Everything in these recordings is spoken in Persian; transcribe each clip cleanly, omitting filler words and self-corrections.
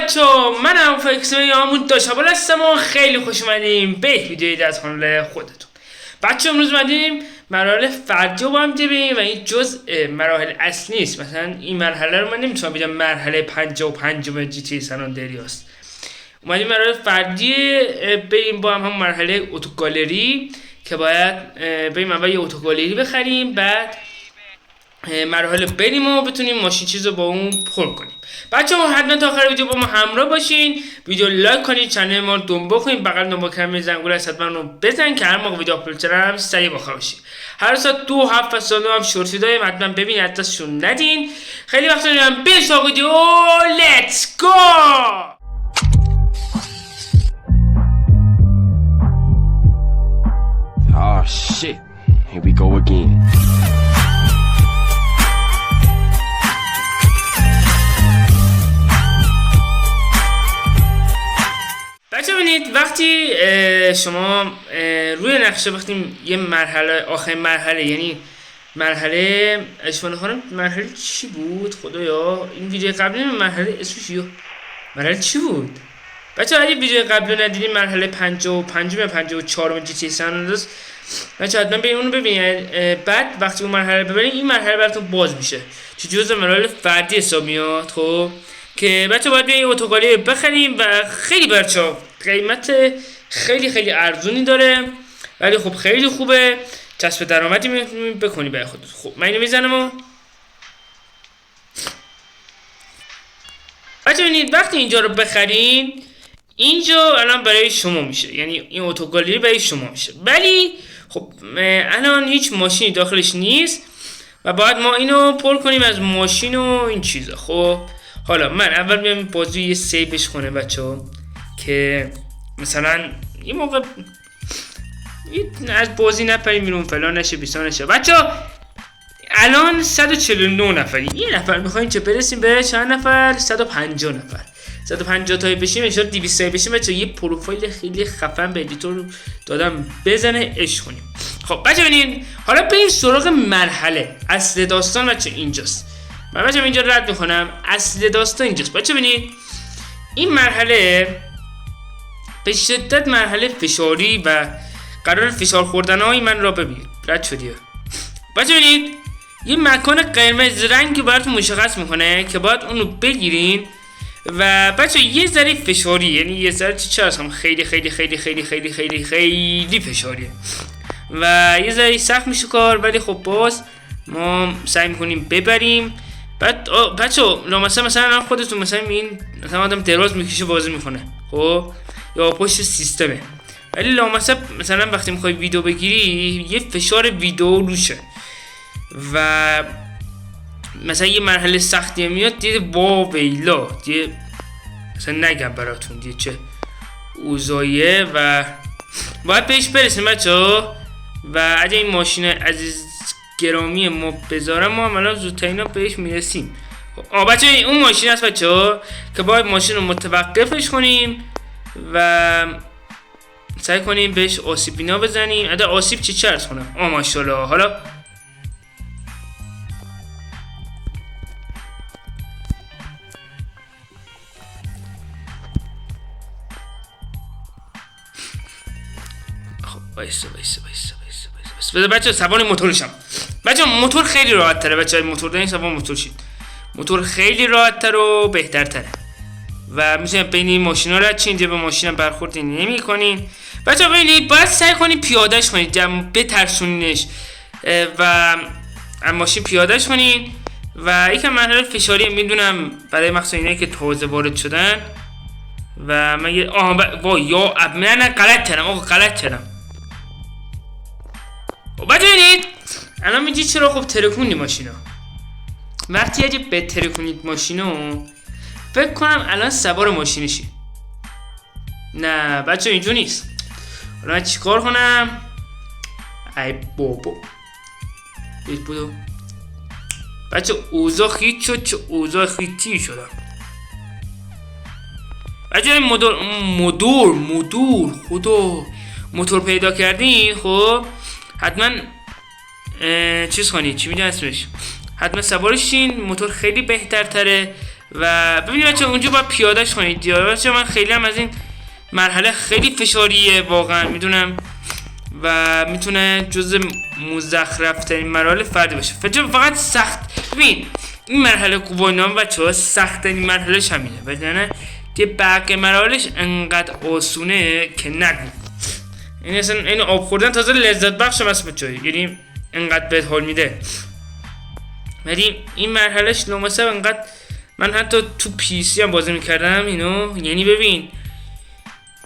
بچه‌ها، منم فکسوی آمون داشابال هستم و خیلی خوش اومدیم به ویدیویی از کانال خودتون. بچه امروز اومدیم مراحل فردی رو با هم ببینیم و این جزء مراحل اصلی نیست. مثلا این مرحله رو من نمیتونم بگم مرحله 55 جی تی سن آندریاس. اومدیم مراحل فردی بریم با هم مرحله اتوگالری که باید بریم اول یه اتوگالری بخریم، بعد مراحل بریم و بتونیم ماشین چیز رو با اون پر کنیم. بچه ها حتما تا آخر ویدیو با ما همراه باشین، ویدیو لایک کنید، چنل ما رو دنبال کنید، بغل دنبال کردن زنگوله حتما رو بزنید که هر موقع ویدیو آپلود کنم سریع با باشید. هر ساعت 2 7 و سال هم شورتی داریم، حتما ببینید، دستشون ندین. خیلی وقت نمیدونم بریم سراغ ویدیو. لیتس گو. Oh shit, here we go again. بچه ببینید، وقتی شما روی نقشه وقتی یه مرحله آخرین مرحله، یعنی مرحله اشوان خانم، مرحله چی بود خدایا؟ این ویدیو قبلی مرحله اسمش مرحله چی بود؟ بچه اگه ویدیو قبلی رو ندیدین، مرحله 55 و 54 جی تی سن آندریاس، بچه حتما برید اون رو ببینید. بعد وقتی اون مرحله ببرید، این مرحله براتون باز میشه که جزء مراحل فردی حساب میاد. خب که بچه باید بیاین اتوگالی بخریم و خیلی بچه قیمت خیلی ارزونی داره، ولی خب خیلی خوبه، کسب درآمدی بکنی برای خودت. خب من اینو میزنم و بچه ببینید، وقتی اینجا رو بخرین، اینجا الان برای شما میشه، یعنی این اتوگالی برای شما میشه، ولی خب الان هیچ ماشینی داخلش نیست و باید ما اینو پر کنیم از ماشین و این چیزا. خب حالا من اول میام بازی یه سیوش کنه بچه‌ها، که مثلا این موقع از بازی نپریم بیرون، فلان نشه بیسان نشه. بچه‌ها الان 149 نفریم، یه نفر میخوایم چه برسیم به چند نفر؟ 150 نفر. 150 تایی بشیم ان شاء الله 200 تایی بشیم. بچه‌ها یه پروفایل خیلی خفن به ادیتور دادم بزنه عشق کنیم. خب بچه‌ها ببینید، حالا بریم سراغ مرحله اصل داستان. بچه‌ها اینجاست، من بچه‌ها اینجا رد میکنم، اصل داستان اینجاست. بچه‌ها ببینید، این مرحله به شدت مرحله فشاری و قرار فشار خوردن‌های من را ببینید. رد شدی بچه‌ها ببینید، یه مکان قرمز رنگی براتون مشخص میکنه که باید اونو بگیرین و بچه‌ها یه ذره فشاری، یعنی یه ذره چه هستم خیلی فشاریه و یه ذره سخت میشه کار، ولی خب باز ما سعی میکنیم ببریم. بعد بچه‌ها مثلا خودتون مثلا این مثلا آدم دراز میکشه بازی میکنه، خب یا پشت سیستمه، ولی مثلا وقتی میخوای ویدیو بگیری یه فشار ویدیو روشه و مثلا یه مرحله سختی میاد، دیگه وا ویلا، دیگه مثلا نگم براتون دیگه چه اوضاعیه و باید بهش برسیم بچه‌ها. و اگه این ماشین عزیز گرامی ما بذارم، ما الان زودترینا بهش میرسیم. بچه‌ها اون ماشین هست بچه‌ها که باید ماشین رو متوقفش کنیم و سعی کنیم بهش آسیب بینا بزنیم. اگه آسیب چه عرض کنم، ماشاءالله. حالا وایسا بچه سوار موتورشم. بچه موتور خیلی راحت تره، بچه موتور دارین سوار موتور شید، موتور خیلی راحت تر و بهتر تره و میتونید بین این ماشینا رد چین، به ماشین برخورد نمی کنین. بچه ببینید، باید سعی کنید پیادهش کنید، بترسونینش و ماشین پیادهش کنین و یکم مرحله فشاری میدونم برای مخصوصا اینایی که تازه وارد شدن و من یه من غلط کردم. بچه ببینید، الان میگی چرا خب ترکوندی ماشینو. وقتی اگه بترکونید ماشینو، فکر کنم الان سوار ماشینشی. نه بچه اینجور نیست. حالا من چیکار کنم؟ ای بابا بیت بودو بچه، اوضاع خیت شد، چه اوضاع خیتی شدم. بچه مدور خدا موتور پیدا کردین، خب حتما چیز کنید، چی میگن اسمش، حتما سوارشین. موتور خیلی بهتر تره و ببینید بچه اونجا باید پیادهش کنید دیگه. بچه من خیلی هم از این مرحله خیلی فشاریه واقعا میدونم و میتونه جز مزخرف ترین مراحل فردی باشه. فقط سخت. ببین این مرحله کوبانام بچه‌ها سخت ترین مرحلهش همینه بدونه که بقیه مراحلش انقدر آسونه که نگو. این اصلا این آب خوردن تازه لذت بخش هم هست بچه‌ها، یعنی انقدر بهت حال میده. ولی این مرحلهش لامصب انقدر من حتی تو پی سی هم بازی میکردم اینو، یعنی ببین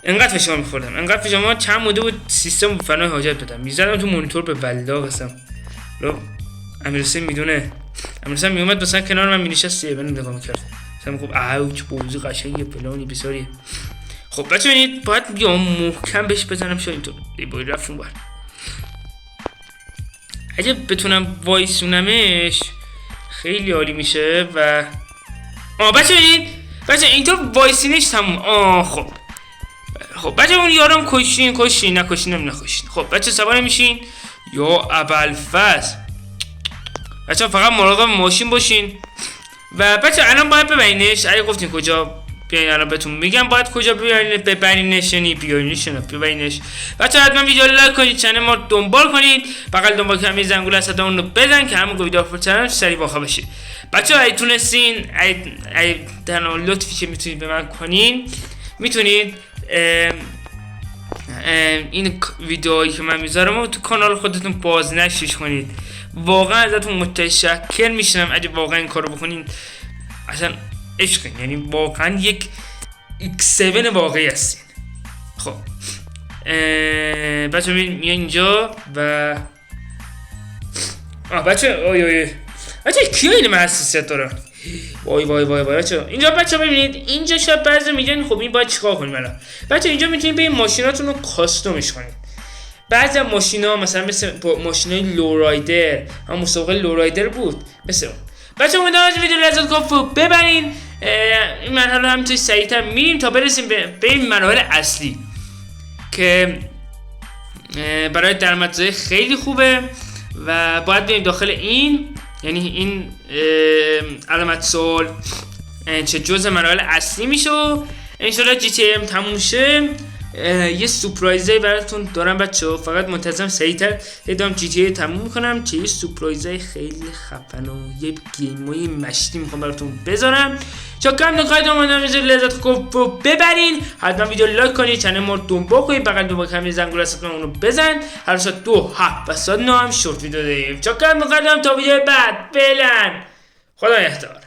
انقدر فشار میخوردم انقدر فشار ما چند مده بود سیستم فنای حاجت بدم میزدم تو مانیتور به بلا قسم. امیرحسین میدونه، امیرحسین میومد مثلا کنار من مینشست من نگاه میکرد مثلا خب اوچ بوزی قشنگه فلانی بساری. خب بچه ببینید باید بیام محکم بهش بزنم شاید اینطور بای رفت اون بر. اگه بتونم وایسونمش خیلی عالی میشه و بچه ببینید بچه اینطور وایسینش تموم. خب بچه اون یارم کشین نکشین. خب بچه سوار میشین یا ابوالفضل. بچه فقط مراقب ماشین باشین و بچه الان باید ببرینش. اگه گفتین کجا بیاین الان بهتون میگم باید کجا ببرینش، یعنی ببرینش. بچه حتما ویدیو لایک کنید، چنل ما دنبال کنید، بغل دنبال کردن زنگوله هست اون رو بزن که همون ویدیو فرستادن سریع واقع بشه. بچه اگه تونستین تنها لطفی که میتونید به من کنین میتونید این ویدیوهایی که من میذارم رو تو کانال خودتون بازنشرش کنید. واقعا ازتون متشکر میشم اگه واقعا این کارو بکنین. اصلا عشقین، یعنی واقعا یک X7 واقعی هستین. خب بچه میان اینجا و بچه بچه کیا این حساسیت داره؟ وای بچه اینجا بچه ببینید اینجا شاید بعضی میگن خب این باید چیکار کنیم الان. بچه اینجا میتونید به ماشیناتون رو کاستومش کنید. بعضی ماشینا مثلا مثل ماشینای لورایدر، هم مسابقه لورایدر بود مثلا. بچه امیدوارم از ویدیو لذت کافو ببرین. این مرحله هم توی سریعتر میریم تا برسیم به این مراحل اصلی که برای درآمدزایی خیلی خوبه و باید بریم داخل این، یعنی این علامت سوال چه جزء مراحل اصلی میشه و انشالله جی تی ام تموم شه. یه سورپرایزی براتون دارم بچه‌ها، فقط منتظرم سریعتر دارم جی تی ای تموم میکنم که یه سورپرایزی خیلی خفن و یه گیمای مشتی میخوام براتون بذارم. چاکم نکاید اومدم لذت خوب ببرین. حتما ویدیو لایک کنید، چنل ما رو دنبال کنید، بغل دنبال کمی زنگوله هستم اون رو بزن. هر ساعت 2 7 و ساعت 9 هم شورت ویدیو داریم. چاکم نکاید تا ویدیو بعد فعلا خدا نگهدار.